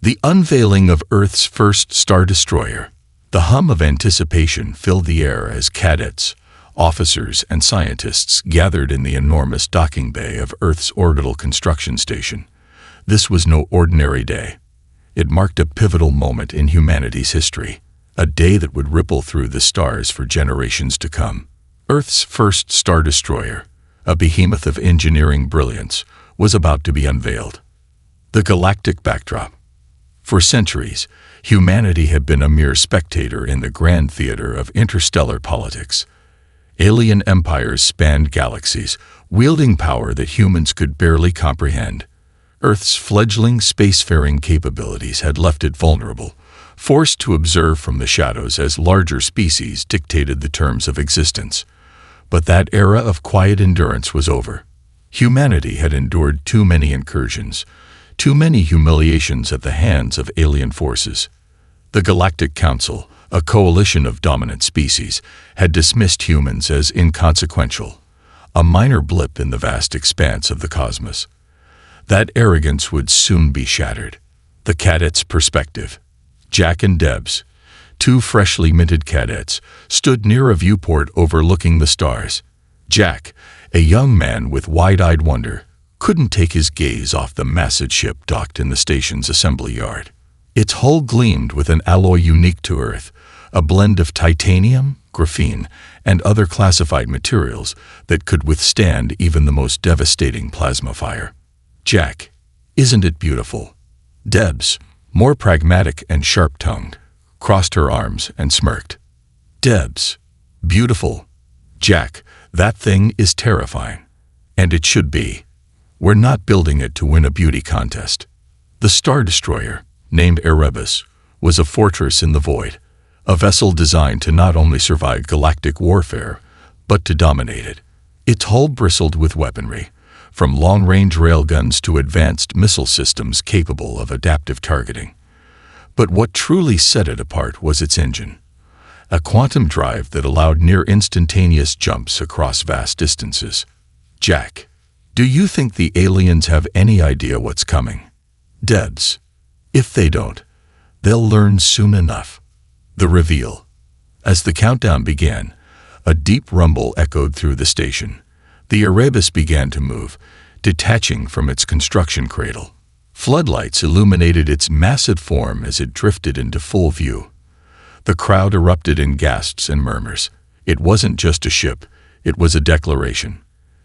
The unveiling of Earth's first Star Destroyer. The hum of anticipation filled the air as cadets, officers, and scientists gathered in the enormous docking bay of Earth's orbital construction station. This was no ordinary day. It marked a pivotal moment in humanity's history, a day that would ripple through the stars for generations to come. Earth's first Star Destroyer, a behemoth of engineering brilliance, was about to be unveiled. The galactic backdrop. For centuries, humanity had been a mere spectator in the grand theater of interstellar politics. Alien empires spanned galaxies, wielding power that humans could barely comprehend. Earth's fledgling spacefaring capabilities had left it vulnerable, forced to observe from the shadows as larger species dictated the terms of existence. But that era of quiet endurance was over. Humanity had endured too many incursions, too many humiliations at the hands of alien forces. The Galactic Council, a coalition of dominant species, had dismissed humans as inconsequential, a minor blip in the vast expanse of the cosmos. That arrogance would soon be shattered. The cadets' perspective. Jack and Debs, two freshly minted cadets, stood near a viewport overlooking the stars. Jack, a young man with wide-eyed wonder, couldn't take his gaze off the massive ship docked in the station's assembly yard. Its hull gleamed with an alloy unique to Earth, a blend of titanium, graphene, and other classified materials that could withstand even the most devastating plasma fire. Jack, isn't it beautiful? Debs, more pragmatic and sharp-tongued, crossed her arms and smirked. Debs, beautiful. Jack, that thing is terrifying. And it should be. We're not building it to win a beauty contest. The Star Destroyer, named Erebus, was a fortress in the void, a vessel designed to not only survive galactic warfare, but to dominate it. Its hull bristled with weaponry, from long-range railguns to advanced missile systems capable of adaptive targeting. But what truly set it apart was its engine, a quantum drive that allowed near-instantaneous jumps across vast distances. Jack, do you think the aliens have any idea what's coming? Debs, if they don't, they'll learn soon enough. The reveal. As the countdown began, a deep rumble echoed through the station. The Erebus began to move, detaching from its construction cradle. Floodlights illuminated its massive form as it drifted into full view. The crowd erupted in gasps and murmurs. It wasn't just a ship, it was a declaration.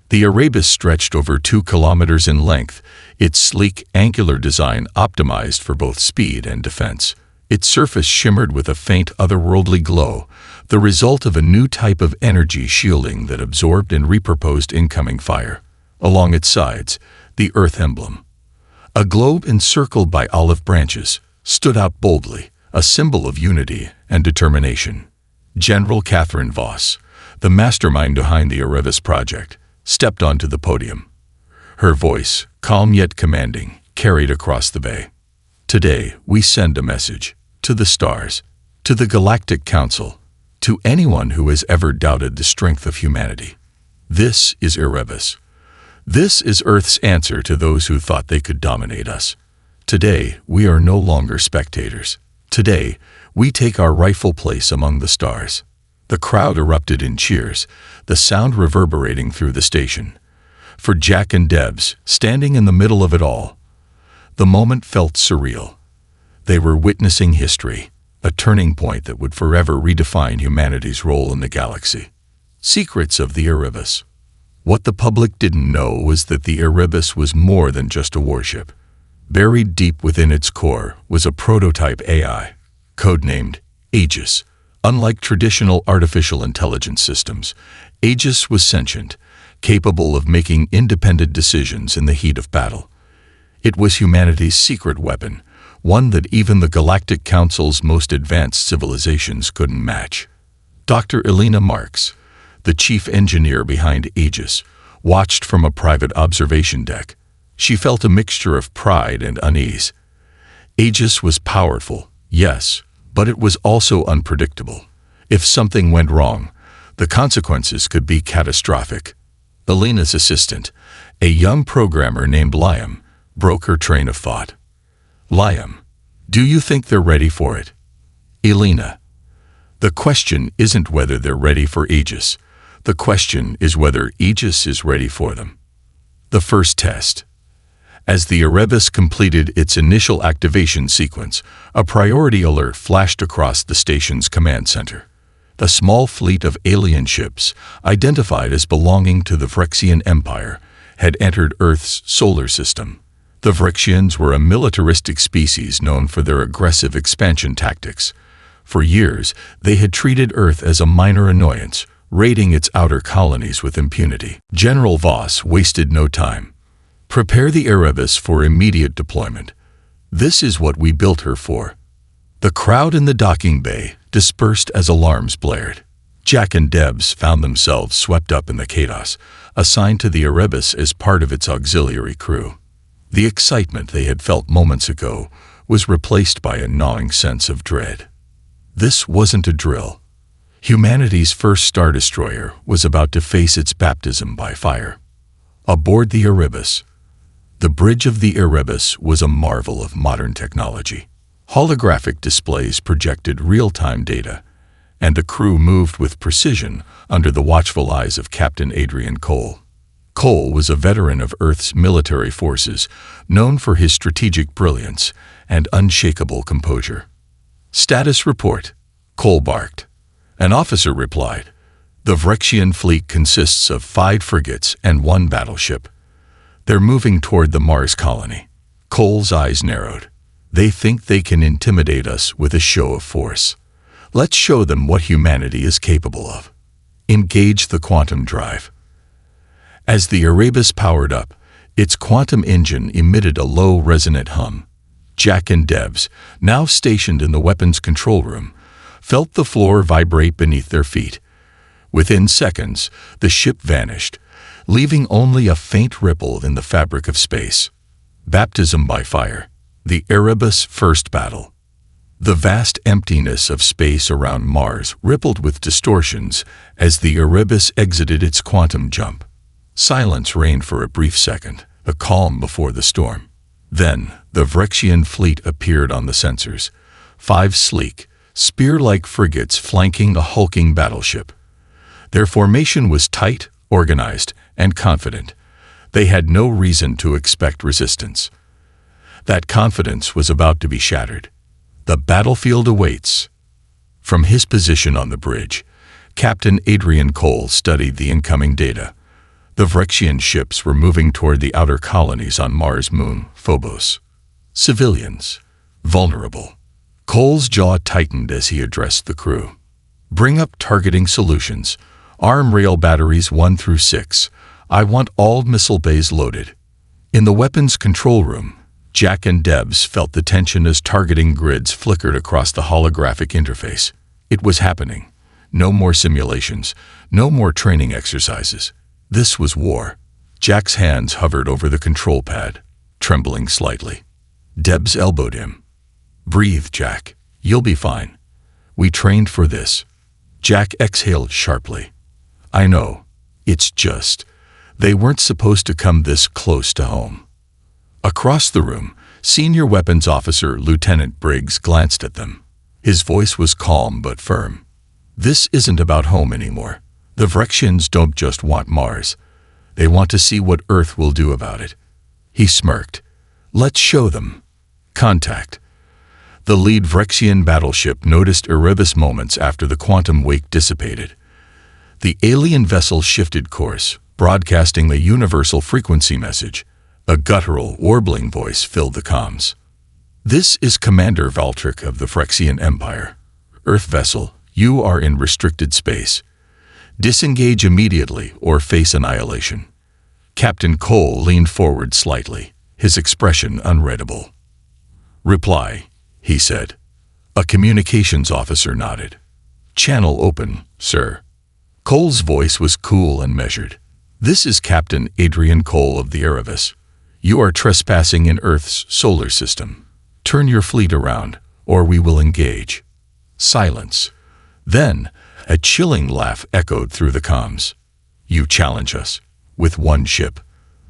The Erebus stretched over 2 kilometers in length, its sleek, angular design optimized for both speed and defense. Its surface shimmered with a faint, otherworldly glow, the result of a new type of energy shielding that absorbed and repurposed incoming fire. Along its sides, the Earth emblem, a globe encircled by olive branches, stood out boldly, a symbol of unity and determination. General Catherine Voss, the mastermind behind the Erebus project, stepped onto the podium. Her voice, calm yet commanding, carried across the bay. Today, we send a message to the stars, to the Galactic Council, to anyone who has ever doubted the strength of humanity. This is Erebus. This is Earth's answer to those who thought they could dominate us. Today, we are no longer spectators. Today, we take our rightful place among the stars. The crowd erupted in cheers, the sound reverberating through the station. For Jack and Debs, standing in the middle of it all, the moment felt surreal. They were witnessing history, a turning point that would forever redefine humanity's role in the galaxy. Secrets of the Erebus. What the public didn't know was that the Erebus was more than just a warship. Buried deep within its core was a prototype AI, codenamed Aegis. Unlike traditional artificial intelligence systems, Aegis was sentient, capable of making independent decisions in the heat of battle. It was humanity's secret weapon, one that even the Galactic Council's most advanced civilizations couldn't match. Dr. Elena Marks, the chief engineer behind Aegis, watched from a private observation deck. She felt a mixture of pride and unease. Aegis was powerful, yes, but it was also unpredictable. If something went wrong, the consequences could be catastrophic. Elena's assistant, a young programmer named Liam, broke her train of thought. Liam, Do you think they're ready for it? Elena, the question isn't whether they're ready for Aegis. The question is whether Aegis is ready for them. The first test. As the Erebus completed its initial activation sequence, a priority alert flashed across the station's command center. The small fleet of alien ships, identified as belonging to the Phyrexian Empire, had entered Earth's solar system. The Phyrexians were a militaristic species known for their aggressive expansion tactics. For years, they had treated Earth as a minor annoyance, raiding its outer colonies with impunity. General Voss wasted no time. Prepare the Erebus for immediate deployment. This is what we built her for. The crowd in the docking bay dispersed as alarms blared. Jack and Debs found themselves swept up in the chaos, assigned to the Erebus as part of its auxiliary crew. The excitement they had felt moments ago was replaced by a gnawing sense of dread. This wasn't a drill. Humanity's first Star Destroyer was about to face its baptism by fire. Aboard the Erebus, the bridge of the Erebus was a marvel of modern technology. Holographic displays projected real-time data, and the crew moved with precision under the watchful eyes of Captain Adrian Cole. Cole was a veteran of Earth's military forces, known for his strategic brilliance and unshakable composure. "Status report," Cole barked. An officer replied, "The Phyrexian fleet consists of 5 frigates and 1 battleship. They're moving toward the Mars colony." Cole's eyes narrowed. "They think they can intimidate us with a show of force. Let's show them what humanity is capable of. Engage the quantum drive." As the Erebus powered up, its quantum engine emitted a low, resonant hum. Jack and Debs, now stationed in the weapons control room, felt the floor vibrate beneath their feet. Within seconds, the ship vanished, leaving only a faint ripple in the fabric of space. Baptism by fire. The Erebus' first battle. The vast emptiness of space around Mars rippled with distortions as the Erebus exited its quantum jump. Silence reigned for a brief second, a calm before the storm. Then, the Phyrexian fleet appeared on the sensors, 5 sleek, spear-like frigates flanking a hulking battleship. Their formation was tight, organized, and confident. They had no reason to expect resistance. That confidence was about to be shattered. The battlefield awaits. From his position on the bridge, Captain Adrian Cole studied the incoming data. The Phyrexian ships were moving toward the outer colonies on Mars' moon, Phobos. Civilians. Vulnerable. Cole's jaw tightened as he addressed the crew. "Bring up targeting solutions. Arm rail batteries 1 through 6. I want all missile bays loaded." In the weapons control room, Jack and Debs felt the tension as targeting grids flickered across the holographic interface. It was happening. No more simulations. No more training exercises. This was war. Jack's hands hovered over the control pad, trembling slightly. Debs elbowed him. "Breathe, Jack. You'll be fine. We trained for this." Jack exhaled sharply. "I know. It's just, they weren't supposed to come this close to home." Across the room, Senior Weapons Officer Lieutenant Briggs glanced at them. His voice was calm but firm. "This isn't about home anymore. The Phyrexians don't just want Mars. They want to see what Earth will do about it." He smirked. "Let's show them." Contact. The lead Phyrexian battleship noticed Erebus moments after the quantum wake dissipated. The alien vessel shifted course, broadcasting the universal frequency message. A guttural, warbling voice filled the comms. "This is Commander Valtryk of the Phyrexian Empire. Earth vessel, you are in restricted space. Disengage immediately or face annihilation." Captain Cole leaned forward slightly, his expression unreadable. "Reply," he said. A communications officer nodded. "Channel open, sir." Cole's voice was cool and measured. "This is Captain Adrian Cole of the Erebus. You are trespassing in Earth's solar system. Turn your fleet around, or we will engage." Silence. Then, a chilling laugh echoed through the comms. "You challenge us? With 1 ship?"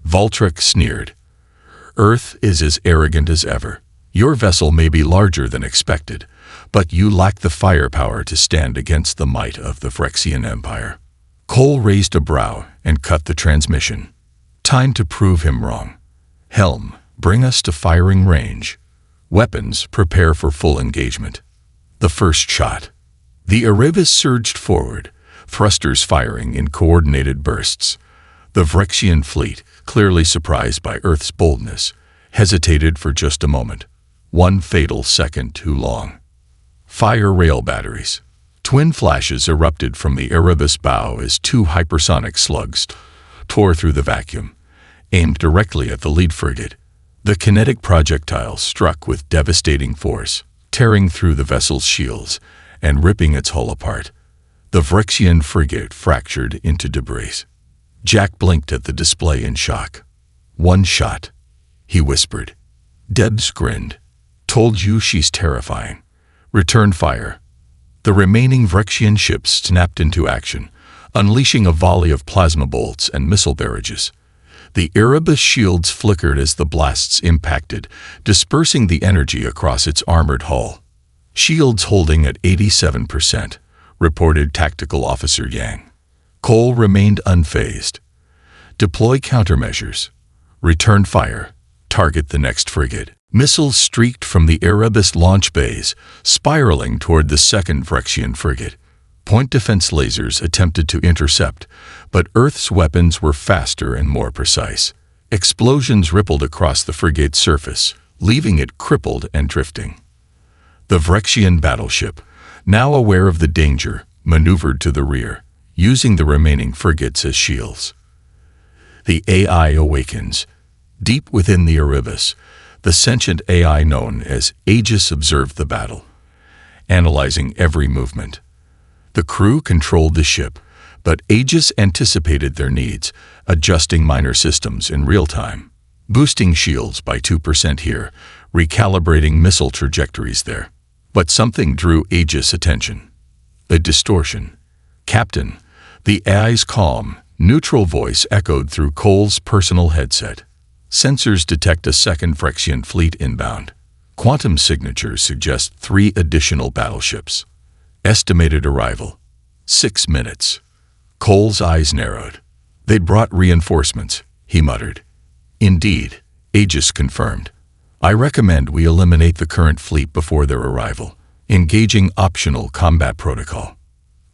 Valtryk sneered. "Earth is as arrogant as ever. Your vessel may be larger than expected, but you lack the firepower to stand against the might of the Phyrexian Empire." Cole raised a brow and cut the transmission. Time to prove him wrong. "Helm, bring us to firing range. Weapons, prepare for full engagement." The first shot. The Erebus surged forward, thrusters firing in coordinated bursts. The Phyrexian fleet, clearly surprised by Earth's boldness, hesitated for just a moment. One fatal second too long. Fire rail batteries. Twin flashes erupted from the Erebus bow as two hypersonic slugs tore through the vacuum, aimed directly at the lead frigate. The kinetic projectiles struck with devastating force, tearing through the vessel's shields and ripping its hull apart. The Phyrexian frigate fractured into debris. Jack blinked at the display in shock. "One shot," he whispered. Debs grinned. "Told you she's terrifying. Return fire." The remaining Phyrexian ships snapped into action, unleashing a volley of plasma bolts and missile barrages. The Erebus shields flickered as the blasts impacted, dispersing the energy across its armored hull. "Shields holding at 87%, reported Tactical Officer Yang. Cole remained unfazed. "Deploy countermeasures. Return fire. Target the next frigate." Missiles streaked from the Erebus launch bays, spiraling toward the second Phyrexian frigate. Point defense lasers attempted to intercept, but Earth's weapons were faster and more precise. Explosions rippled across the frigate's surface, leaving it crippled and drifting. The Phyrexian battleship, now aware of the danger, maneuvered to the rear, using the remaining frigates as shields. The AI awakens. Deep within the Erebus, the sentient AI known as Aegis observed the battle, analyzing every movement. The crew controlled the ship, but Aegis anticipated their needs, adjusting minor systems in real time, boosting shields by 2% here, recalibrating missile trajectories there. But something drew Aegis' attention. A distortion. "Captain," the AI's calm, neutral voice echoed through Cole's personal headset. "Sensors detect a second Phyrexian fleet inbound. Quantum signatures suggest 3 additional battleships. Estimated arrival, 6 minutes." Cole's eyes narrowed. "They'd brought reinforcements," he muttered. "Indeed," Aegis confirmed. "I recommend we eliminate the current fleet before their arrival, engaging optional combat protocol."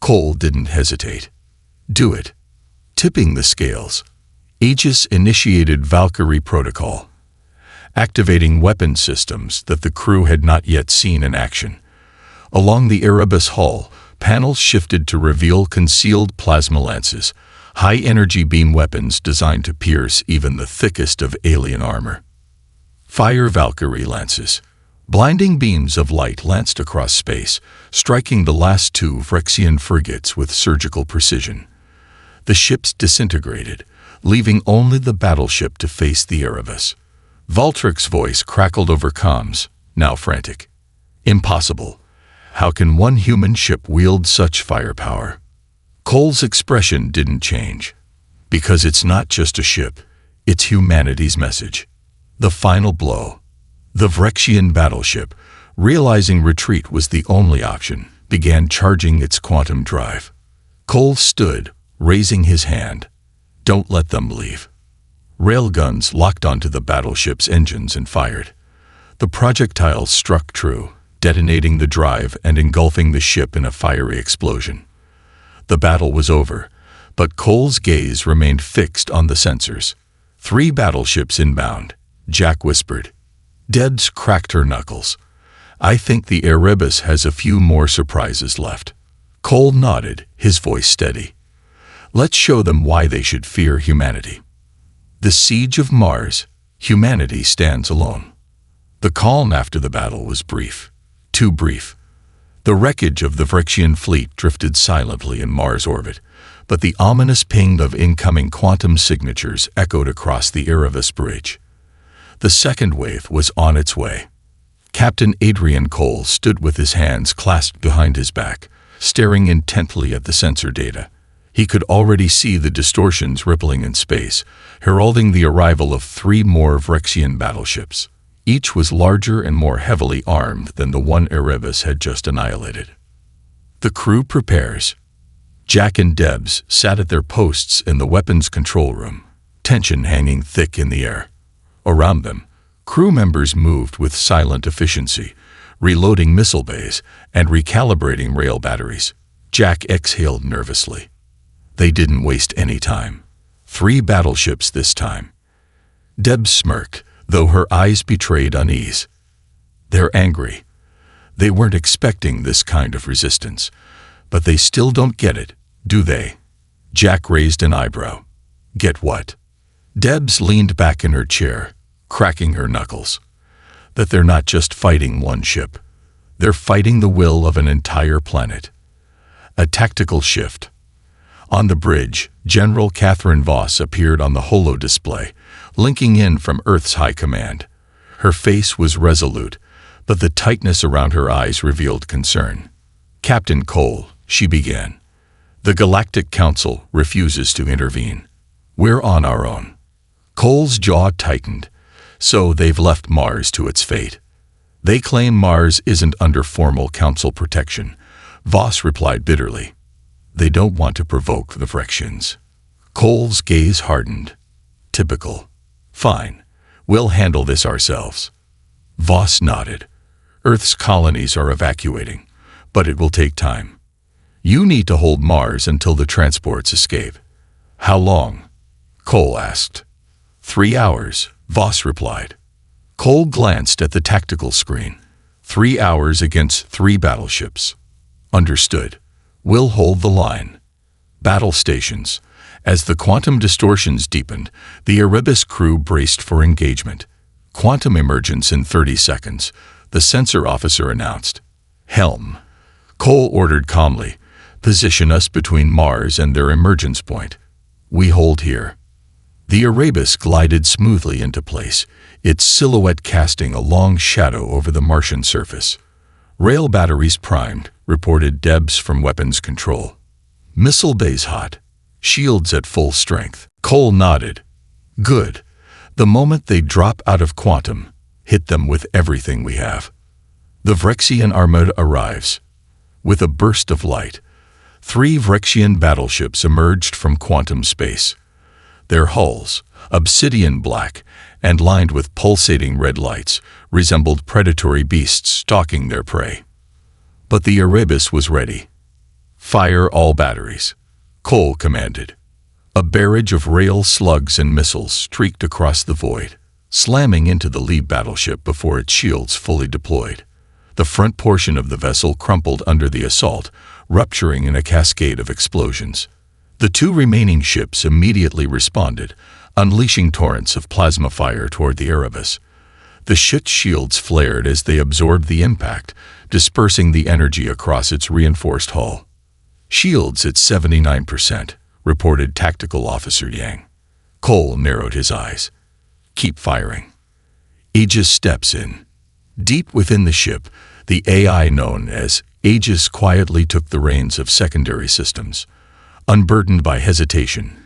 Cole didn't hesitate. "Do it." Tipping the scales, Aegis initiated Valkyrie protocol, activating weapon systems that the crew had not yet seen in action. Along the Erebus hull, panels shifted to reveal concealed plasma lances, high-energy beam weapons designed to pierce even the thickest of alien armor. Fire Valkyrie lances. Blinding beams of light lanced across space, striking the last 2 Phyrexian frigates with surgical precision. The ships disintegrated, leaving only the battleship to face the Erebus. Valtric's voice crackled over comms, now frantic. "Impossible. How can one human ship wield such firepower?" Cole's expression didn't change. "Because it's not just a ship, it's humanity's message." The final blow. The Phyrexian battleship, realizing retreat was the only option, began charging its quantum drive. Cole stood, raising his hand. "Don't let them leave." Railguns locked onto the battleship's engines and fired. The projectiles struck true, detonating the drive and engulfing the ship in a fiery explosion. The battle was over, but Cole's gaze remained fixed on the sensors. 3 battleships inbound, Jack whispered. Debs cracked her knuckles. "I think the Erebus has a few more surprises left." Cole nodded, his voice steady. "Let's show them why they should fear humanity." The siege of Mars, humanity stands alone. The calm after the battle was brief. Too brief. The wreckage of the Phyrexian fleet drifted silently in Mars orbit, but the ominous ping of incoming quantum signatures echoed across the Erebus bridge. The second wave was on its way. Captain Adrian Cole stood with his hands clasped behind his back, staring intently at the sensor data. He could already see the distortions rippling in space, heralding the arrival of 3 more Phyrexian battleships. Each was larger and more heavily armed than the one Erebus had just annihilated. The crew prepares. Jack and Debs sat at their posts in the weapons control room, tension hanging thick in the air. Around them, crew members moved with silent efficiency, reloading missile bays and recalibrating rail batteries. Jack exhaled nervously. They didn't waste any time. 3 battleships this time. Debs smirked, though her eyes betrayed unease. They're angry. They weren't expecting this kind of resistance, but they still don't get it, do they? Jack raised an eyebrow. Get what? Debs leaned back in her chair, cracking her knuckles. That they're not just fighting one ship. They're fighting the will of an entire planet. A tactical shift. On the bridge, General Catherine Voss appeared on the holo display, linking in from Earth's High Command. Her face was resolute, but the tightness around her eyes revealed concern. Captain Cole, she began. The Galactic Council refuses to intervene. We're on our own. Cole's jaw tightened. So they've left Mars to its fate. They claim Mars isn't under formal council protection. Voss replied bitterly. They don't want to provoke the frictions. Cole's gaze hardened. Typical. Fine. We'll handle this ourselves. Voss nodded. Earth's colonies are evacuating, but it will take time. You need to hold Mars until the transports escape. How long? Cole asked. 3 hours, Voss replied. Cole glanced at the tactical screen. 3 hours against 3 battleships. Understood. We'll hold the line. Battle stations. As the quantum distortions deepened, the Erebus crew braced for engagement. Quantum emergence in 30 seconds, the sensor officer announced. Helm. Cole ordered calmly. Position us between Mars and their emergence point. We hold here. The Erebus glided smoothly into place, its silhouette casting a long shadow over the Martian surface. Rail batteries primed, reported Debs from weapons control. Missile bays hot. Shields at full strength. Cole nodded. Good. The moment they drop out of quantum, hit them with everything we have. The Vrexian armada arrives. With a burst of light, 3 Vrexian battleships emerged from quantum space. Their hulls, obsidian black and lined with pulsating red lights, resembled predatory beasts stalking their prey. But the Erebus was ready. Fire all batteries, Cole commanded. A barrage of rail slugs and missiles streaked across the void, slamming into the lead battleship before its shields fully deployed. The front portion of the vessel crumpled under the assault, rupturing in a cascade of explosions. The 2 remaining ships immediately responded, unleashing torrents of plasma fire toward the Erebus. The ship's shields flared as they absorbed the impact, dispersing the energy across its reinforced hull. Shields at 79%, reported Tactical Officer Yang. Cole narrowed his eyes. Keep firing. Aegis steps in. Deep within the ship, the AI known as Aegis quietly took the reins of secondary systems. Unburdened by hesitation,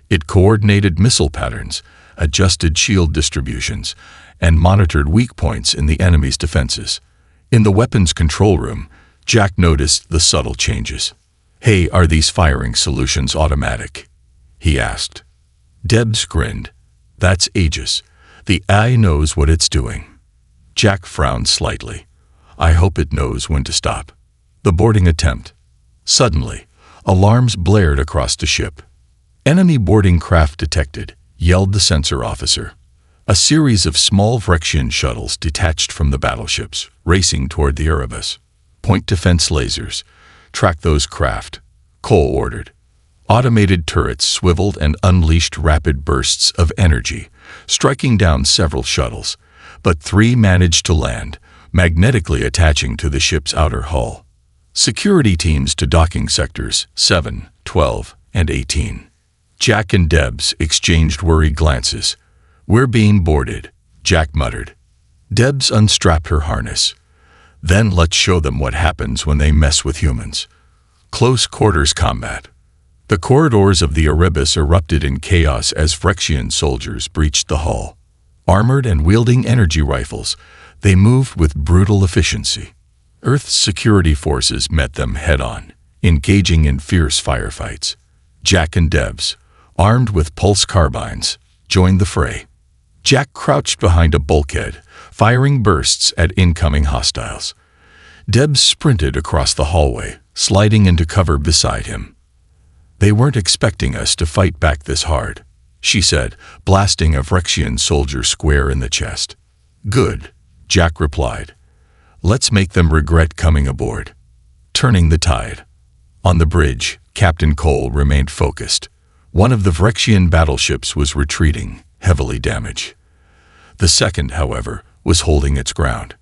it coordinated missile patterns, adjusted shield distributions, and monitored weak points in the enemy's defenses. In the weapons control room, Jack noticed the subtle changes. Hey, are these firing solutions automatic? He asked. Debs grinned. That's Aegis. The AI knows what it's doing. Jack frowned slightly. I hope it knows when to stop. The boarding attempt. Suddenly, alarms blared across the ship. Enemy boarding craft detected, yelled the sensor officer. A series of small Vrexian shuttles detached from the battleships, racing toward the Erebus. Point defense lasers. Track those craft, Cole ordered. Automated turrets swiveled and unleashed rapid bursts of energy, striking down several shuttles, but 3 managed to land, magnetically attaching to the ship's outer hull. Security teams to docking sectors 7, 12, and 18. Jack and Debs exchanged worried glances. We're being boarded, Jack muttered. Debs unstrapped her harness. Then let's show them what happens when they mess with humans. Close quarters combat. The corridors of the Erebus erupted in chaos as Vrexian soldiers breached the hull. Armored and wielding energy rifles, they moved with brutal efficiency. Earth's security forces met them head-on, engaging in fierce firefights. Jack and Debs, armed with pulse carbines, joined the fray. Jack crouched behind a bulkhead, firing bursts at incoming hostiles. Debs sprinted across the hallway, sliding into cover beside him. "They weren't expecting us to fight back this hard," she said, blasting a Vrexian soldier square in the chest. "Good," Jack replied. "Let's make them regret coming aboard." Turning the tide. On the bridge, Captain Cole remained focused. One of the Vrexian battleships was retreating, heavily damaged. The second, however, was holding its ground.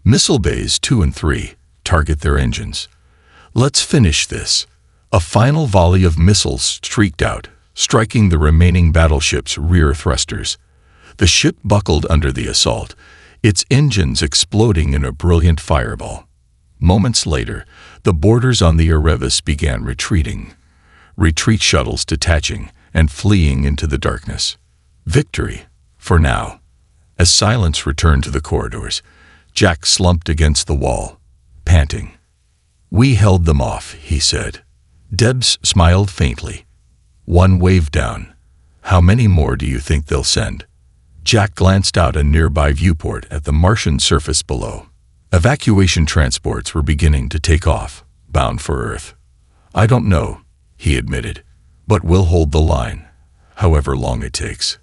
"Missile bays 2 and 3, target their engines. Let's finish this." A final volley of missiles streaked out, striking the remaining battleship's rear thrusters. The ship buckled under the assault, its engines exploding in a brilliant fireball. Moments later, the boarders on the Erebus began retreating, retreat shuttles detaching and fleeing into the darkness. Victory, for now. As silence returned to the corridors, Jack slumped against the wall, panting. "We held them off," he said. Debs smiled faintly. "One wave down. How many more do you think they'll send?" Jack glanced out a nearby viewport at the Martian surface below. Evacuation transports were beginning to take off, bound for Earth. "I don't know," he admitted, "but we'll hold the line, however long it takes."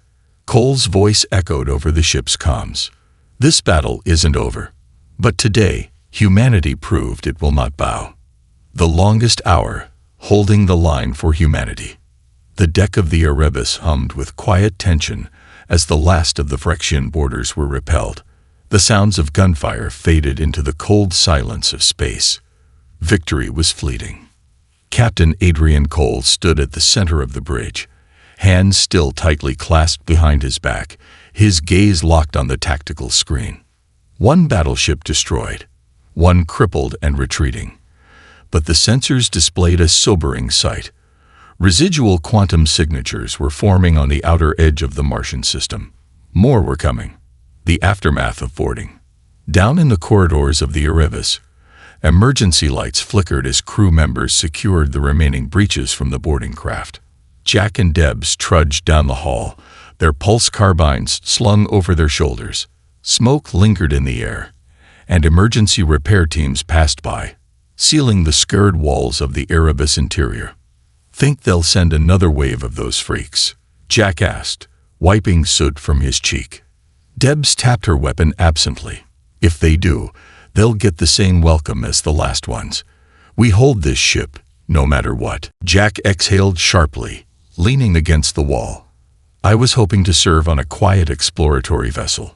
Cole's voice echoed over the ship's comms. "This battle isn't over, but today humanity proved it will not bow. The longest hour, holding the line for humanity." The deck of the Erebus hummed with quiet tension as the last of the Vrexian boarders were repelled. The sounds of gunfire faded into the cold silence of space. Victory was fleeting. Captain Adrian Cole stood at the center of the bridge, hands still tightly clasped behind his back, his gaze locked on the tactical screen. One battleship destroyed, one crippled and retreating. But the sensors displayed a sobering sight. Residual quantum signatures were forming on the outer edge of the Martian system. More were coming. The aftermath of boarding. Down in the corridors of the Erebus, emergency lights flickered as crew members secured the remaining breaches from the boarding craft. Jack and Debs trudged down the hall, their pulse carbines slung over their shoulders. Smoke lingered in the air, and emergency repair teams passed by, sealing the scarred walls of the Erebus interior. "Think they'll send another wave of those freaks?" Jack asked, wiping soot from his cheek. Debs tapped her weapon absently. "If they do, they'll get the same welcome as the last ones. We hold this ship, no matter what." Jack exhaled sharply, leaning against the wall. "I was hoping to serve on a quiet exploratory vessel.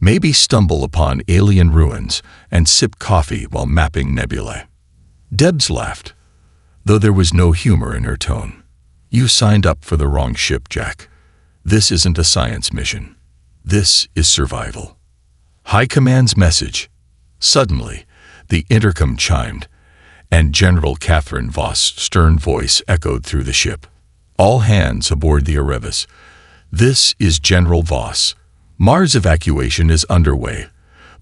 Maybe stumble upon alien ruins and sip coffee while mapping nebulae." Debs laughed, though there was no humor in her tone. "You signed up for the wrong ship, Jack. This isn't a science mission. This is survival." High Command's message. Suddenly, the intercom chimed, and General Catherine Voss' stern voice echoed through the ship. "All hands aboard the Erebus. This is General Voss. Mars evacuation is underway,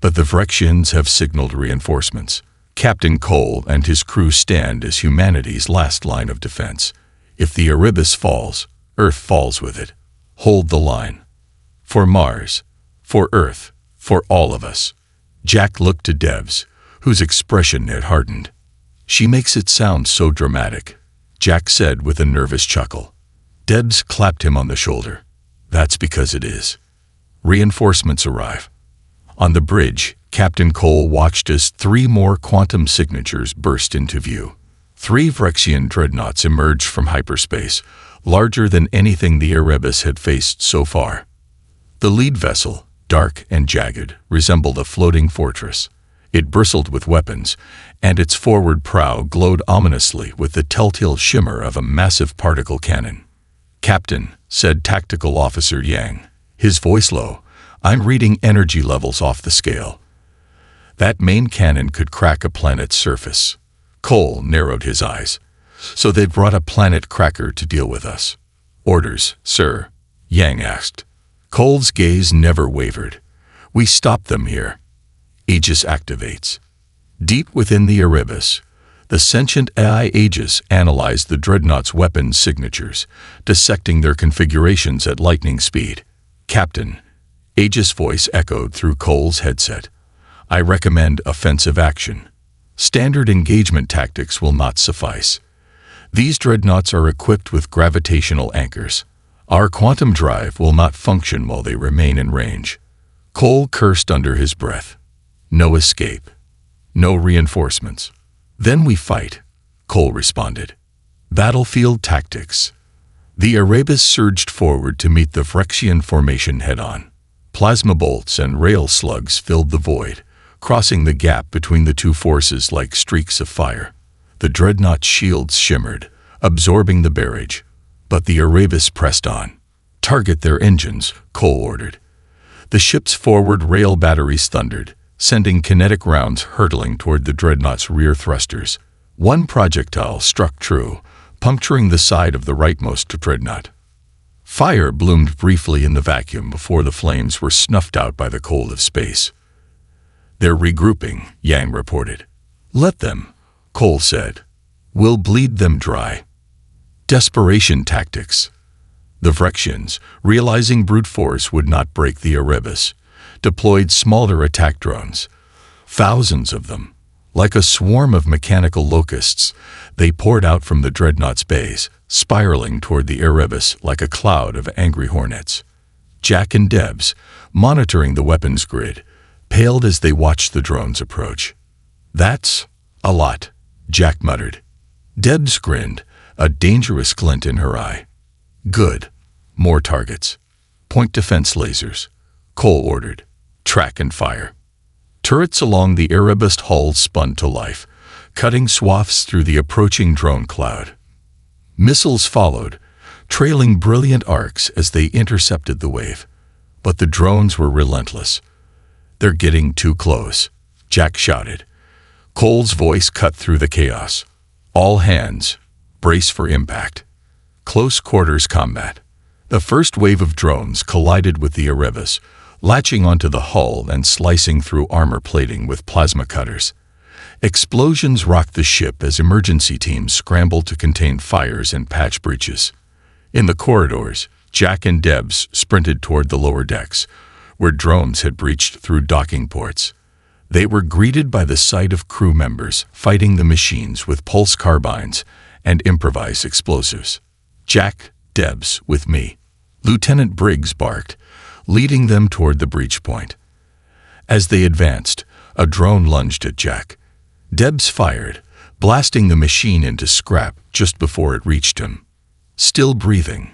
but the Vrexians have signaled reinforcements. Captain Cole and his crew stand as humanity's last line of defense. If the Erebus falls, Earth falls with it. Hold the line. For Mars, for Earth, for all of us." Jack looked to Debs, whose expression had hardened. "She makes it sound so dramatic," Jack said with a nervous chuckle. Debs clapped him on the shoulder. "That's because it is." Reinforcements arrive. On the bridge, Captain Cole watched as 3 more quantum signatures burst into view. 3 Vrexian dreadnoughts emerged from hyperspace, larger than anything the Erebus had faced so far. The lead vessel, dark and jagged, resembled a floating fortress. It bristled with weapons, and its forward prow glowed ominously with the telltale shimmer of a massive particle cannon. "Captain," said Tactical Officer Yang, his voice low, "I'm reading energy levels off the scale. That main cannon could crack a planet's surface." Cole narrowed his eyes. "So they'd brought a planet cracker to deal with us." "Orders, sir?" Yang asked. Cole's gaze never wavered. We stopped them here. Aegis activates. Deep within the Erebus, the sentient AI Aegis analyzed the dreadnought's weapons signatures, dissecting their configurations at lightning speed. "Captain," Aegis' voice echoed through Cole's headset. "I recommend offensive action. Standard engagement tactics will not suffice. These dreadnoughts are equipped with gravitational anchors. Our quantum drive will not function while they remain in range." Cole cursed under his breath. No escape. No reinforcements. "Then we fight," Cole responded. Battlefield tactics. The Erebus surged forward to meet the Phyrexian formation head-on. Plasma bolts and rail slugs filled the void, crossing the gap between the two forces like streaks of fire. The dreadnought's shields shimmered, absorbing the barrage, but the Erebus pressed on. "Target their engines," Cole ordered. The ship's forward rail batteries thundered, sending kinetic rounds hurtling toward the dreadnought's rear thrusters. One projectile struck true, puncturing the side of the rightmost dreadnought. Fire bloomed briefly in the vacuum before the flames were snuffed out by the cold of space. "They're regrouping," Yang reported. "Let them," Cole said. "We'll bleed them dry." Desperation tactics. The Phyrexians, realizing brute force would not break the Erebus, deployed smaller attack drones. Thousands of them. Like a swarm of mechanical locusts, they poured out from the dreadnought's bays, spiraling toward the Erebus like a cloud of angry hornets. Jack and Debs, monitoring the weapons grid, paled as they watched the drones approach. "That's a lot," Jack muttered. Debs grinned, a dangerous glint in her eye. "Good. More targets. Point defense lasers," Cole ordered. "Track and fire." Turrets along the Erebus hull spun to life, cutting swaths through the approaching drone cloud. Missiles followed, trailing brilliant arcs as they intercepted the wave. But the drones were relentless. "They're getting too close," Jack shouted. Cole's voice cut through the chaos. "All hands, brace for impact." Close quarters combat. The first wave of drones collided with the Erebus, latching onto the hull and slicing through armor plating with plasma cutters. Explosions rocked the ship as emergency teams scrambled to contain fires and patch breaches. In the corridors, Jack and Debs sprinted toward the lower decks, where drones had breached through docking ports. They were greeted by the sight of crew members fighting the machines with pulse carbines and improvised explosives. "Jack, Debs, with me," Lieutenant Briggs barked, leading them toward the breach point. As they advanced, a drone lunged at Jack. Debs fired, blasting the machine into scrap just before it reached him. "Still breathing?"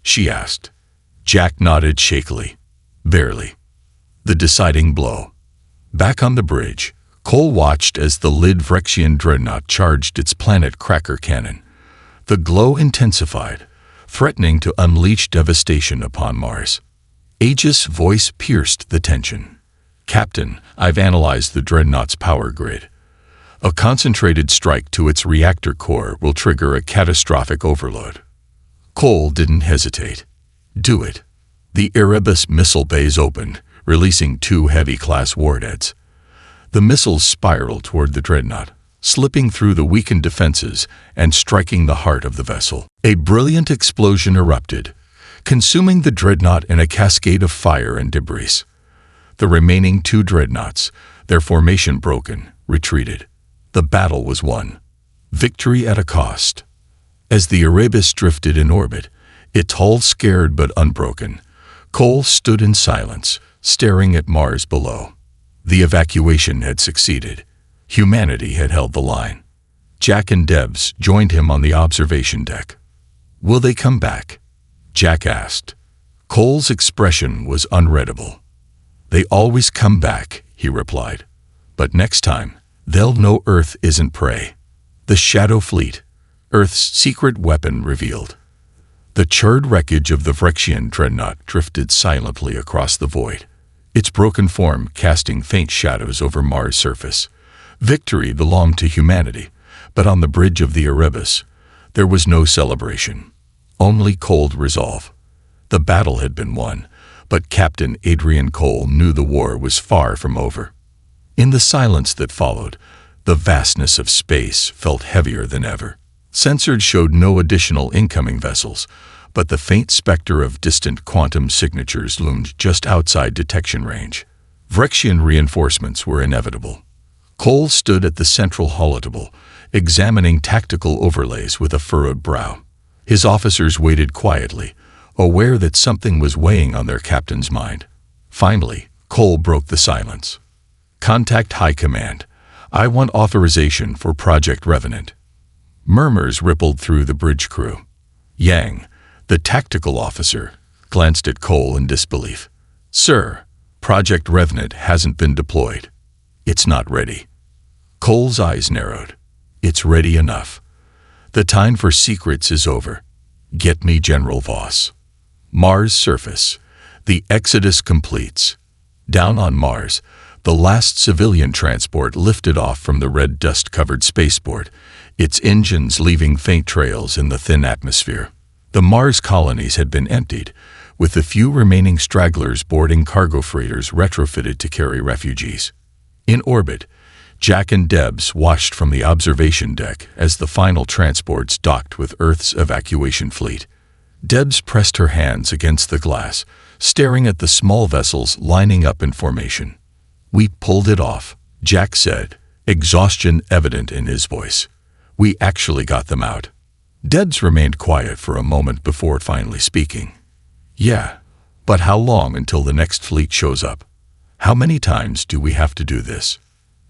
she asked. Jack nodded shakily. "Barely." The deciding blow. Back on the bridge, Cole watched as the Phyrexian dreadnought charged its planet cracker cannon. The glow intensified, threatening to unleash devastation upon Mars. Aegis' voice pierced the tension. "Captain, I've analyzed the dreadnought's power grid. A concentrated strike to its reactor core will trigger a catastrophic overload." Cole didn't hesitate. "Do it." The Erebus missile bays opened, releasing 2 heavy-class warheads. The missiles spiraled toward the dreadnought, slipping through the weakened defenses and striking the heart of the vessel. A brilliant explosion erupted, consuming the dreadnought in a cascade of fire and debris. The remaining 2 dreadnoughts, their formation broken, retreated. The battle was won. Victory at a cost. As the Erebus drifted in orbit, its hull scared but unbroken, Cole stood in silence, staring at Mars below. The evacuation had succeeded. Humanity had held the line. Jack and Debs joined him on the observation deck. "Will they come back?" Jack asked. Cole's expression was unreadable. "They always come back," he replied. "But next time, they'll know Earth isn't prey." The Shadow Fleet, Earth's secret weapon revealed. The charred wreckage of the Phyrexian dreadnought drifted silently across the void, its broken form casting faint shadows over Mars' surface. Victory belonged to humanity, but on the bridge of the Erebus, there was no celebration, only cold resolve. The battle had been won, But Captain Adrian Cole knew the war was far from over. In the silence that followed, the vastness of space felt heavier than ever. Sensors showed no additional incoming vessels, but the faint specter of distant quantum signatures loomed just outside detection range. Vrexian reinforcements were inevitable. Cole stood at the central holotable, examining tactical overlays with a furrowed brow. His officers waited quietly, aware that something was weighing on their captain's mind. Finally, Cole broke the silence. "Contact High Command. I want authorization for Project Revenant." Murmurs rippled through the bridge crew. Yang, the tactical officer, glanced at Cole in disbelief. "Sir, Project Revenant hasn't been deployed. It's not ready." Cole's eyes narrowed. "It's ready enough. The time for secrets is over. Get me General Voss." Mars surface. The exodus completes. Down on Mars, the last civilian transport lifted off from the red dust-covered spaceport, its engines leaving faint trails in the thin atmosphere. The Mars colonies had been emptied, with the few remaining stragglers boarding cargo freighters retrofitted to carry refugees. In orbit, Jack and Debs watched from the observation deck as the final transports docked with Earth's evacuation fleet. Debs pressed her hands against the glass, staring at the small vessels lining up in formation. "We pulled it off," Jack said, exhaustion evident in his voice. "We actually got them out." Debs remained quiet for a moment before finally speaking. "Yeah, but how long until the next fleet shows up? How many times do we have to do this?"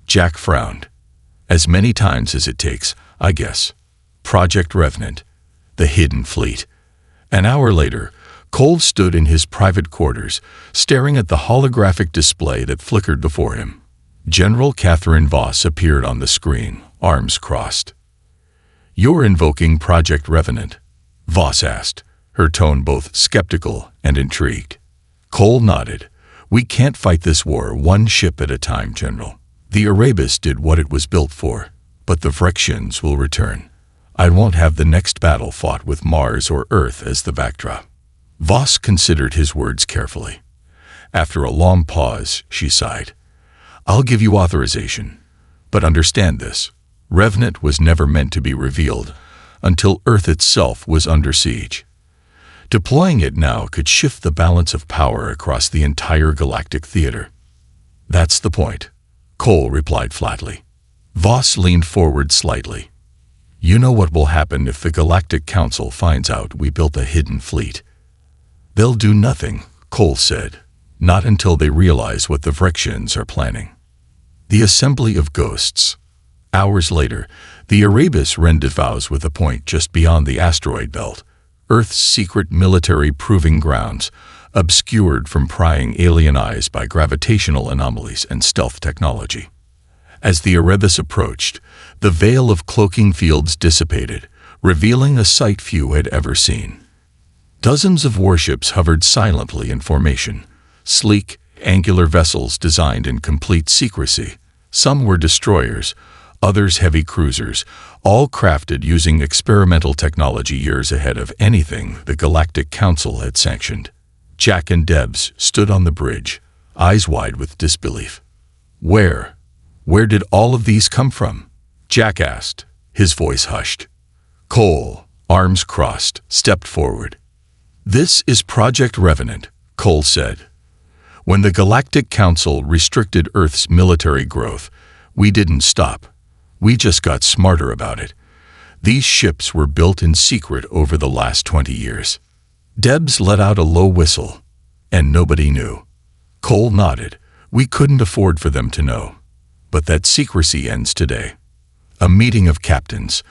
Jack frowned. "As many times as it takes, I guess. Project Revenant, the hidden fleet." An hour later, Cole stood in his private quarters, staring at the holographic display that flickered before him. General Catherine Voss appeared on the screen, arms crossed. "You're invoking Project Revenant?" Voss asked, her tone both skeptical and intrigued. Cole nodded. "We can't fight this war one ship at a time, General. The Arabis did what it was built for, but the Vrexians will return. I won't have the next battle fought with Mars or Earth as the backdrop." Voss considered his words carefully. After a long pause, she sighed. "I'll give you authorization, but understand this. Revenant was never meant to be revealed until Earth itself was under siege. Deploying it now could shift the balance of power across the entire galactic theater." "That's the point," Cole replied flatly. Voss leaned forward slightly. "You know what will happen if the Galactic Council finds out we built a hidden fleet?" "They'll do nothing," Cole said, "not until they realize what the Vrexians are planning." The assembly of ghosts. Hours later, the Arabis rendezvoused with a point just beyond the asteroid belt, Earth's secret military proving grounds, obscured from prying alien eyes by gravitational anomalies and stealth technology. As the Erebus approached, the veil of cloaking fields dissipated, revealing a sight few had ever seen. Dozens of warships hovered silently in formation, sleek, angular vessels designed in complete secrecy. Some were destroyers, others heavy cruisers, all crafted using experimental technology years ahead of anything the Galactic Council had sanctioned. Jack and Debs stood on the bridge, eyes wide with disbelief. Where did all of these come from?" Jack asked, his voice hushed. Cole, arms crossed, stepped forward. "This is Project Revenant," Cole said. "When the Galactic Council restricted Earth's military growth, we didn't stop. We just got smarter about it. These ships were built in secret over the last 20 years. Debs let out a low whistle, and nobody knew. Cole nodded. "We couldn't afford for them to know. But that secrecy ends today." A meeting of captains.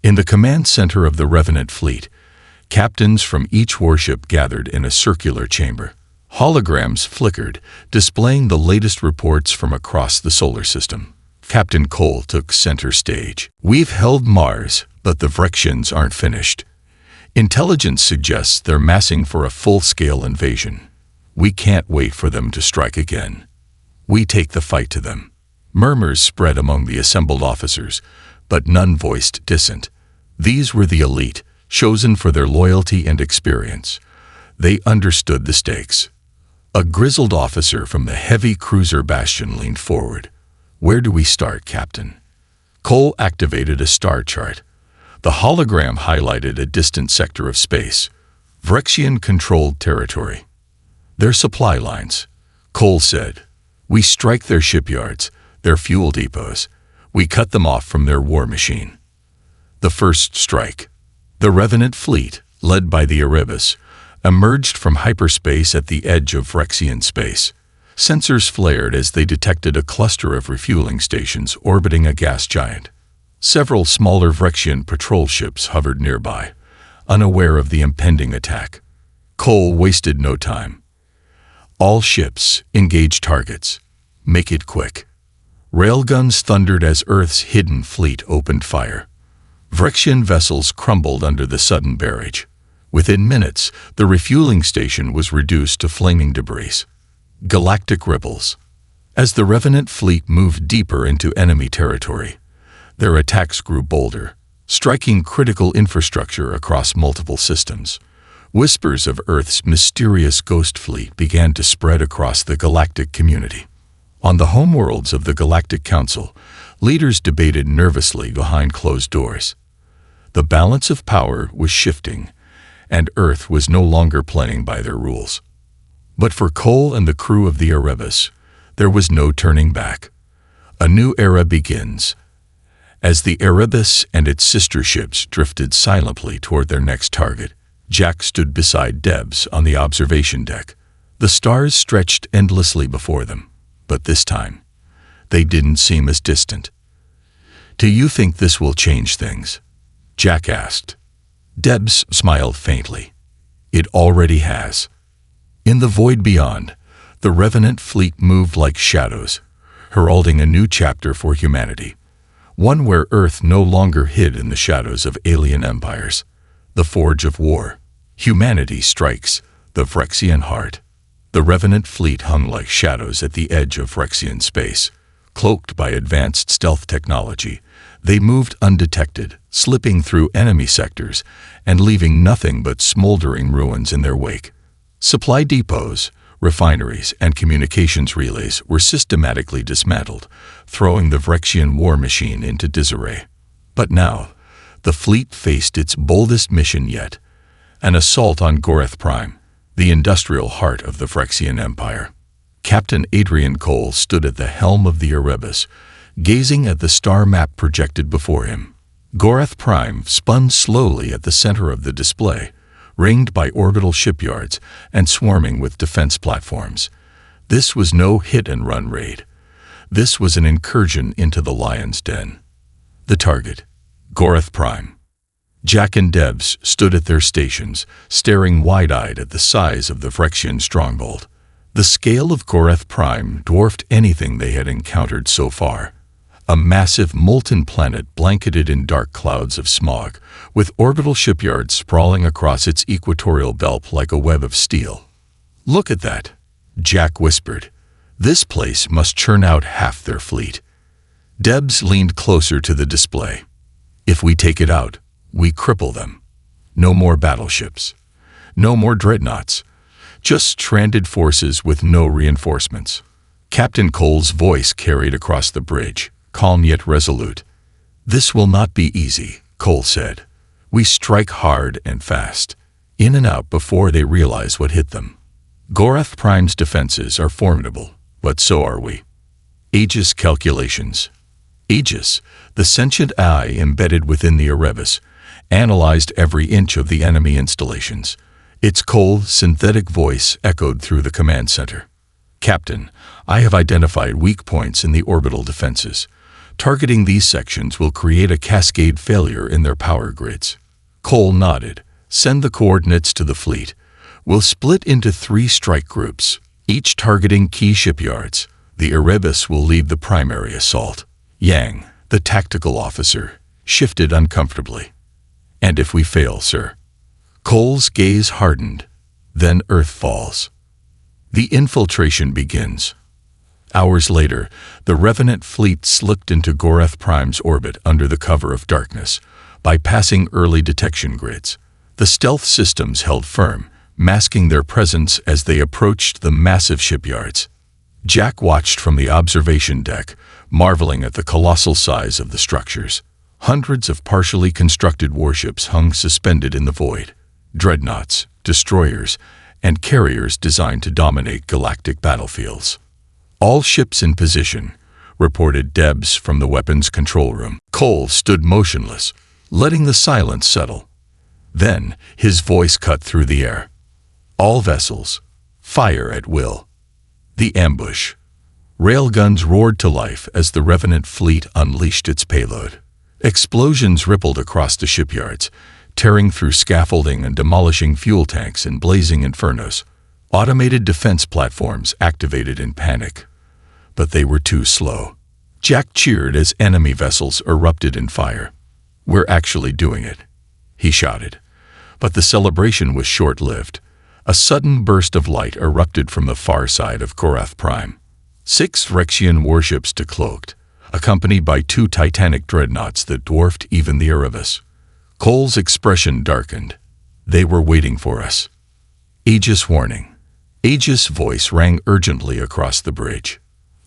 In the command center of the Revenant fleet, captains from each warship gathered in a circular chamber. Holograms flickered, displaying the latest reports from across the solar system. Captain Cole took center stage. "We've held Mars, but the Vrexians aren't finished. Intelligence suggests they're massing for a full-scale invasion. We can't wait for them to strike again. We take the fight to them." Murmurs spread among the assembled officers, but none voiced dissent. These were the elite, chosen for their loyalty and experience. They understood the stakes. A grizzled officer from the heavy cruiser Bastion leaned forward. "Where do we start, Captain?" Cole activated a star chart. The hologram highlighted a distant sector of space, Vrexian-controlled territory. "Their supply lines," Cole said. "We strike their shipyards, their fuel depots. We cut them off from their war machine." The first strike. The Revenant fleet, led by the Erebus, emerged from hyperspace at the edge of Vrexian space. Sensors flared as they detected a cluster of refueling stations orbiting a gas giant. Several smaller Vrexian patrol ships hovered nearby, unaware of the impending attack. Cole wasted no time. "All ships, engage targets. Make it quick." Railguns thundered as Earth's hidden fleet opened fire. Vrexian vessels crumbled under the sudden barrage. Within minutes, the refueling station was reduced to flaming debris. Galactic ripples. As the Revenant fleet moved deeper into enemy territory, their attacks grew bolder, striking critical infrastructure across multiple systems. Whispers of Earth's mysterious ghost fleet began to spread across the galactic community. On the homeworlds of the Galactic Council, leaders debated nervously behind closed doors. The balance of power was shifting, and Earth was no longer playing by their rules. But for Cole and the crew of the Erebus, there was no turning back. A new era begins. As the Erebus and its sister ships drifted silently toward their next target, Jack stood beside Debs on the observation deck. The stars stretched endlessly before them, but this time, they didn't seem as distant. "Do you think this will change things?" Jack asked. Debs smiled faintly. "It already has." In the void beyond, the Revenant fleet moved like shadows, heralding a new chapter for humanity. One where Earth no longer hid in the shadows of alien empires. The forge of war. Humanity strikes the Vrexian heart. The Revenant fleet hung like shadows at the edge of Vrexian space. Cloaked by advanced stealth technology, they moved undetected, slipping through enemy sectors and leaving nothing but smoldering ruins in their wake. Supply depots, refineries, and communications relays were systematically dismantled, throwing the Vrexian war machine into disarray. But now, the fleet faced its boldest mission yet, an assault on Goreth Prime, the industrial heart of the Vrexian Empire. Captain Adrian Cole stood at the helm of the Erebus, gazing at the star map projected before him. Goreth Prime spun slowly at the center of the display, ringed by orbital shipyards and swarming with defense platforms. This was no hit-and-run raid. This was an incursion into the lion's den. The target, Goreth Prime. Jack and Debs stood at their stations, staring wide-eyed at the size of the Vrexian stronghold. The scale of Goreth Prime dwarfed anything they had encountered so far. A massive molten planet blanketed in dark clouds of smog, with orbital shipyards sprawling across its equatorial belt like a web of steel. "Look at that," Jack whispered. "This place must churn out half their fleet." Debs leaned closer to the display. "If we take it out, we cripple them. No more battleships. No more dreadnoughts. Just stranded forces with no reinforcements." Captain Cole's voice carried across the bridge, calm yet resolute. "This will not be easy," Cole said. "We strike hard and fast, in and out before they realize what hit them. Goreth Prime's defenses are formidable, but so are we." Aegis calculations. Aegis, the sentient eye embedded within the Erebus, analyzed every inch of the enemy installations. Its cold, synthetic voice echoed through the command center. "Captain, I have identified weak points in the orbital defenses. Targeting these sections will create a cascade failure in their power grids." Cole nodded. "Send the coordinates to the fleet. We'll split into 3 strike groups, each targeting key shipyards. The Erebus will lead the primary assault." Yang, the tactical officer, shifted uncomfortably. "And if we fail, sir?" Cole's gaze hardened. "Then Earth falls. The infiltration begins." Hours later, the Revenant fleet slipped into Goreth Prime's orbit under the cover of darkness, bypassing early detection grids. The stealth systems held firm, masking their presence as they approached the massive shipyards. Jack watched from the observation deck, marveling at the colossal size of the structures. Hundreds of partially constructed warships hung suspended in the void. Dreadnoughts, destroyers, and carriers designed to dominate galactic battlefields. "All ships in position," reported Debs from the weapons control room. Cole stood motionless, letting the silence settle. Then his voice cut through the air. "All vessels, fire at will." The ambush. Railguns roared to life as the Revenant fleet unleashed its payload. Explosions rippled across the shipyards, tearing through scaffolding and demolishing fuel tanks in blazing infernos. Automated defense platforms activated in panic. But they were too slow. Jack cheered as enemy vessels erupted in fire. "We're actually doing it," he shouted. But the celebration was short-lived. A sudden burst of light erupted from the far side of Korath Prime. 6 Phyrexian warships decloaked, accompanied by 2 titanic dreadnoughts that dwarfed even the Erebus. Cole's expression darkened. They were waiting for us. "Aegis warning." Aegis' voice rang urgently across the bridge.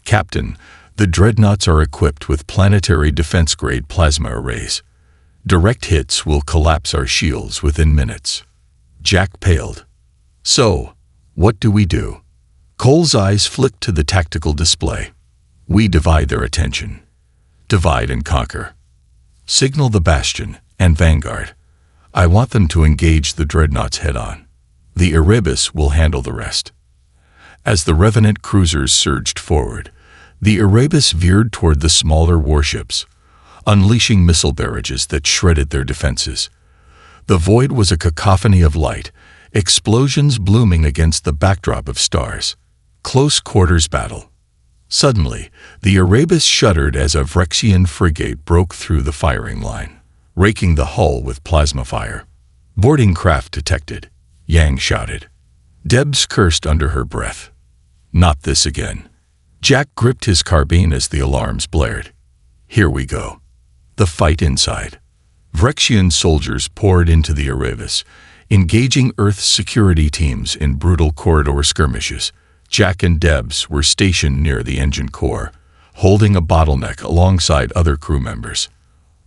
"Captain, the dreadnoughts are equipped with planetary defense-grade plasma arrays. Direct hits will collapse our shields within minutes." Jack paled. "So, what do we do?" Cole's eyes flicked to the tactical display. "We divide their attention. Divide and conquer. Signal the Bastion and Vanguard. I want them to engage the dreadnoughts head-on. The Erebus will handle the rest." As the Revenant cruisers surged forward, the Erebus veered toward the smaller warships, unleashing missile barrages that shredded their defenses. The void was a cacophony of light, explosions blooming against the backdrop of stars. Close quarters battle. Suddenly, the Erebus shuddered as a Phyrexian frigate broke through the firing line, raking the hull with plasma fire. "Boarding craft detected," Yang shouted. Debs cursed under her breath. "Not this again." Jack gripped his carbine as the alarms blared. "Here we go." The fight inside. Phyrexian soldiers poured into the Erebus, engaging Earth's security teams in brutal corridor skirmishes. Jack and Debs were stationed near the engine core, holding a bottleneck alongside other crew members.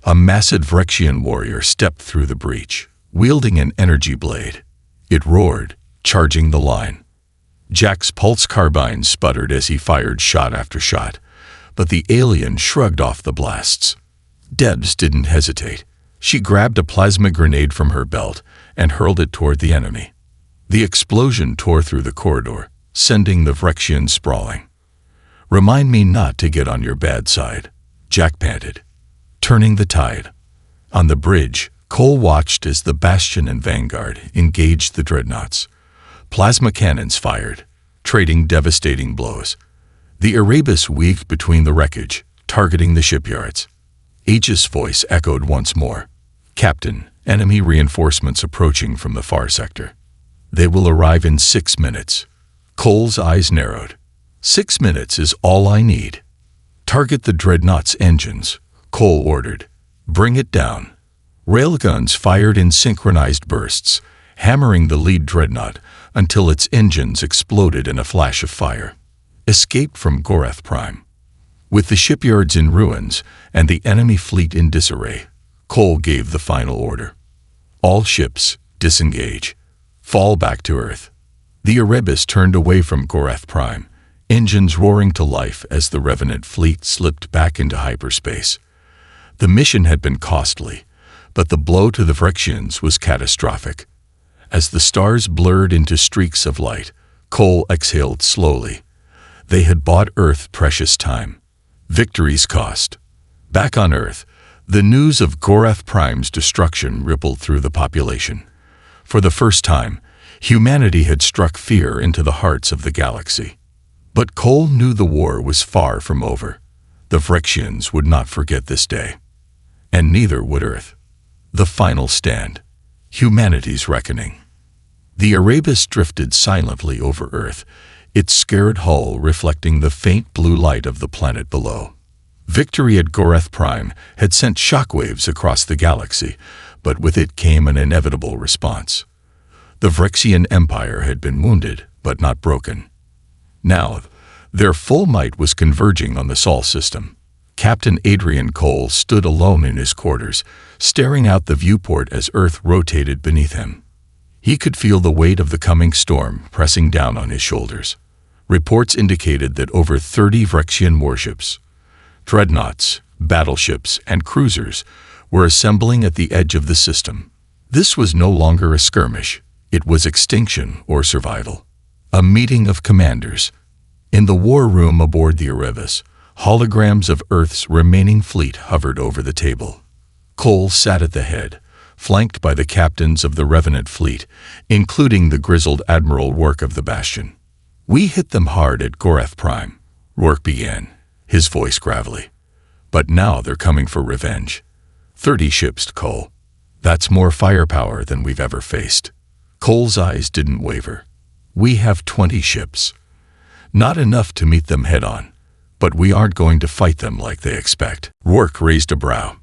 A massive Phyrexian warrior stepped through the breach, wielding an energy blade. It roared, charging the line. Jack's pulse carbine sputtered as he fired shot after shot, but the alien shrugged off the blasts. Debs didn't hesitate. She grabbed a plasma grenade from her belt and hurled it toward the enemy. The explosion tore through the corridor, sending the Phyrexians sprawling. "Remind me not to get on your bad side," Jack panted. Turning the tide. On the bridge, Cole watched as the Bastion and Vanguard engaged the dreadnoughts. Plasma cannons fired, trading devastating blows. The Erebus weaved between the wreckage, targeting the shipyards. Aegis' voice echoed once more. "Captain, enemy reinforcements approaching from the far sector. They will arrive in 6 minutes." Cole's eyes narrowed. 6 minutes is all I need." "Target the dreadnought's engines," Cole ordered. "Bring it down." Railguns fired in synchronized bursts, hammering the lead dreadnought until its engines exploded in a flash of fire. Escape from Korath Prime. With the shipyards in ruins and the enemy fleet in disarray, Cole gave the final order. "All ships, disengage. Fall back to Earth." The Erebus turned away from Korath Prime, engines roaring to life as the Revenant fleet slipped back into hyperspace. The mission had been costly, but the blow to the Phyrexians was catastrophic. As the stars blurred into streaks of light, Cole exhaled slowly. They had bought Earth precious time. Victory's cost. Back on Earth, the news of Korath Prime's destruction rippled through the population. For the first time, humanity had struck fear into the hearts of the galaxy. But Cole knew the war was far from over. The Phyrexians would not forget this day. And neither would Earth. The final stand. Humanity's reckoning. The Erebus drifted silently over Earth, its scared hull reflecting the faint blue light of the planet below. Victory at Korath Prime had sent shockwaves across the galaxy, but with it came an inevitable response. The Vrexian Empire had been wounded, but not broken. Now, their full might was converging on the Sol system. Captain Adrian Cole stood alone in his quarters, staring out the viewport as Earth rotated beneath him. He could feel the weight of the coming storm pressing down on his shoulders. Reports indicated that over 30 Vrexian warships, dreadnoughts, battleships, and cruisers were assembling at the edge of the system. This was no longer a skirmish. It was extinction or survival. A meeting of commanders. In the war room aboard the Erebus, holograms of Earth's remaining fleet hovered over the table. Cole sat at the head, flanked by the captains of the Revenant fleet, including the grizzled Admiral Rourke of the Bastion. "We hit them hard at Gorath Prime," Rourke began, his voice gravelly. "But now they're coming for revenge. 30 ships, Cole. That's more firepower than we've ever faced." Cole's eyes didn't waver. "We have 20 ships. Not enough to meet them head-on, but we aren't going to fight them like they expect." Rourke raised a brow.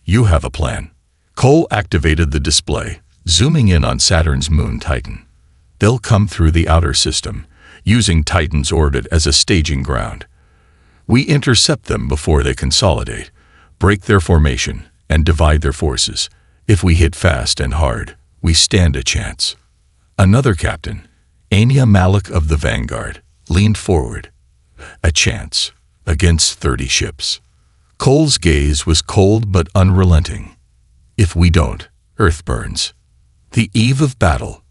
"You have a plan." Cole activated the display, zooming in on Saturn's moon Titan. "They'll come through the outer system, using Titan's orbit as a staging ground. We intercept them before they consolidate, break their formation, and divide their forces. If we hit fast and hard, we stand a chance." Another captain, Anya Malik of the Vanguard, leaned forward. "A chance against 30 ships." Cole's gaze was cold but unrelenting. "If we don't, Earth burns." The eve of battle.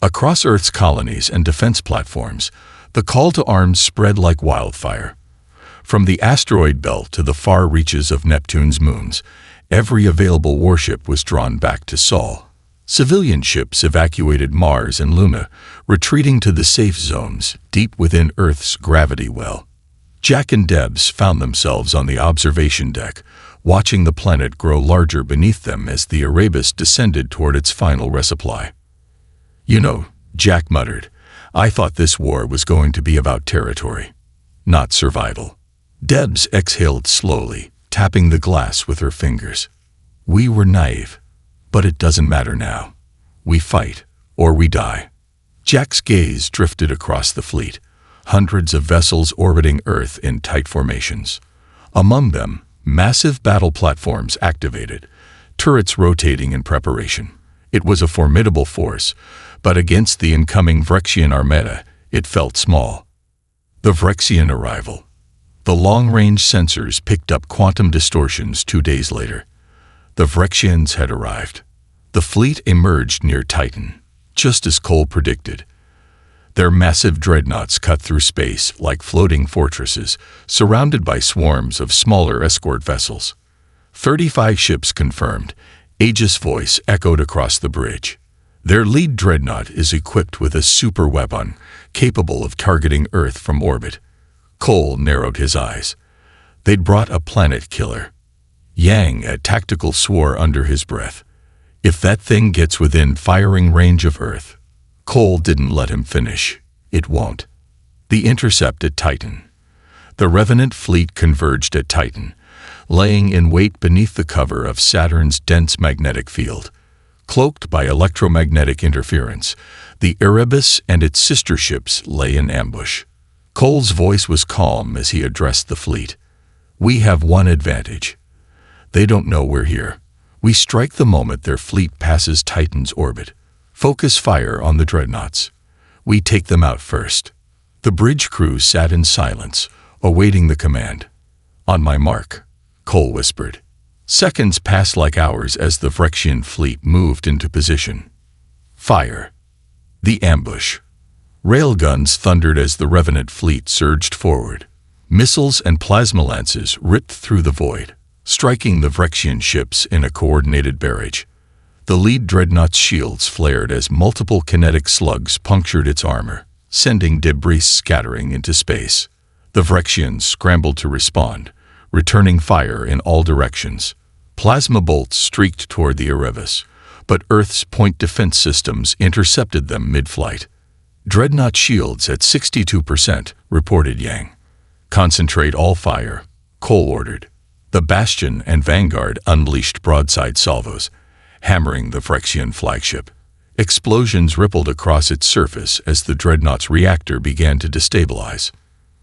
Across Earth's colonies and defense platforms, the call to arms spread like wildfire. From the asteroid belt to the far reaches of Neptune's moons, every available warship was drawn back to Sol. Civilian ships evacuated Mars and Luna, retreating to the safe zones deep within Earth's gravity well. Jack and Debs found themselves on the observation deck, watching the planet grow larger beneath them as the Erebus descended toward its final resupply. "You know," Jack muttered, "I thought this war was going to be about territory, not survival." Debs exhaled slowly, tapping the glass with her fingers. "We were naive. But it doesn't matter now. We fight, or we die." Jack's gaze drifted across the fleet, hundreds of vessels orbiting Earth in tight formations. Among them, massive battle platforms activated, turrets rotating in preparation. It was a formidable force, but against the incoming Vrexian armada, it felt small. The Vrexian arrival. The long-range sensors picked up quantum distortions 2 days later. The Vrexians had arrived. The fleet emerged near Titan, just as Cole predicted. Their massive dreadnoughts cut through space like floating fortresses, surrounded by swarms of smaller escort vessels. 35 ships confirmed. Aegis' voice echoed across the bridge. Their lead dreadnought is equipped with a super weapon capable of targeting Earth from orbit. Cole narrowed his eyes. They'd brought a planet killer. Yang, a tactical, swore under his breath. "If that thing gets within firing range of Earth..." Cole didn't let him finish. "It won't." The intercept at Titan. The Revenant fleet converged at Titan, laying in wait beneath the cover of Saturn's dense magnetic field. Cloaked by electromagnetic interference, the Erebus and its sister ships lay in ambush. Cole's voice was calm as he addressed the fleet. "We have one advantage. They don't know we're here. We strike the moment their fleet passes Titan's orbit. Focus fire on the dreadnoughts. We take them out first." The bridge crew sat in silence, awaiting the command. "On my mark," Cole whispered. Seconds passed like hours as the Vrexian fleet moved into position. Fire. The ambush. Railguns thundered as the Revenant fleet surged forward. Missiles and plasma lances ripped through the void, striking the Vrexian ships in a coordinated barrage. The lead dreadnought's shields flared as multiple kinetic slugs punctured its armor, sending debris scattering into space. The Vrexians scrambled to respond, returning fire in all directions. Plasma bolts streaked toward the Erebus, but Earth's point defense systems intercepted them mid-flight. "Dreadnought shields at 62%, reported Yang. "Concentrate all fire," Cole ordered. The Bastion and Vanguard unleashed broadside salvos, hammering the Vrexian flagship. Explosions rippled across its surface as the dreadnought's reactor began to destabilize.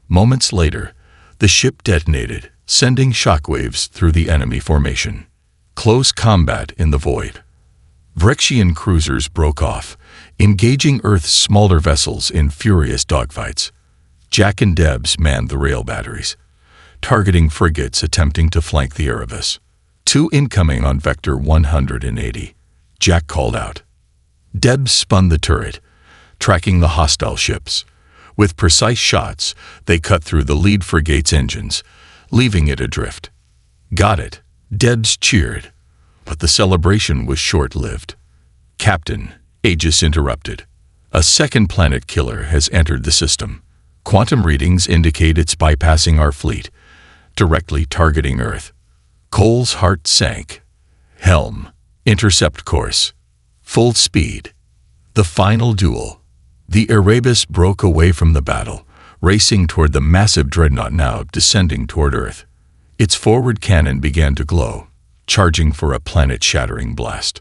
Moments later, the ship detonated, sending shockwaves through the enemy formation. Close combat in the void. Vrexian cruisers broke off, engaging Earth's smaller vessels in furious dogfights. Jack and Debs manned the rail batteries, targeting frigates attempting to flank the Erebus. 2 incoming on Vector 180, Jack called out. Debs spun the turret, tracking the hostile ships. With precise shots, they cut through the lead frigate's engines, leaving it adrift. Got it, Debs cheered, but the celebration was short-lived. Captain, Aegis interrupted. A second planet killer has entered the system. Quantum readings indicate it's bypassing our fleet, directly targeting Earth. Cole's heart sank. Helm, intercept course. Full speed. The final duel. The Erebus broke away from the battle, racing toward the massive dreadnought now descending toward Earth. Its forward cannon began to glow, charging for a planet-shattering blast.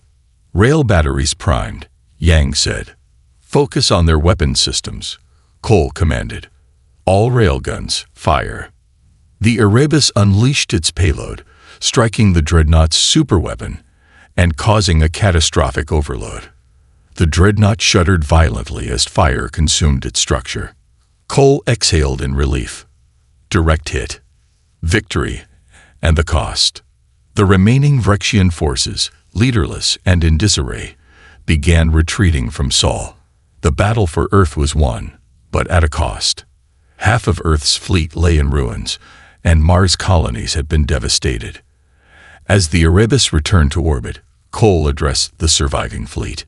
Rail batteries primed, Yang said. Focus on their weapon systems, Cole commanded. All railguns, fire. The Erebus unleashed its payload, striking the dreadnought's superweapon and causing a catastrophic overload. The dreadnought shuddered violently as fire consumed its structure. Cole exhaled in relief. Direct hit. Victory. And the cost. The remaining Vrexian forces, leaderless and in disarray, began retreating from Sol. The battle for Earth was won, but at a cost. Half of Earth's fleet lay in ruins, and Mars colonies had been devastated. As the Erebus returned to orbit, Cole addressed the surviving fleet.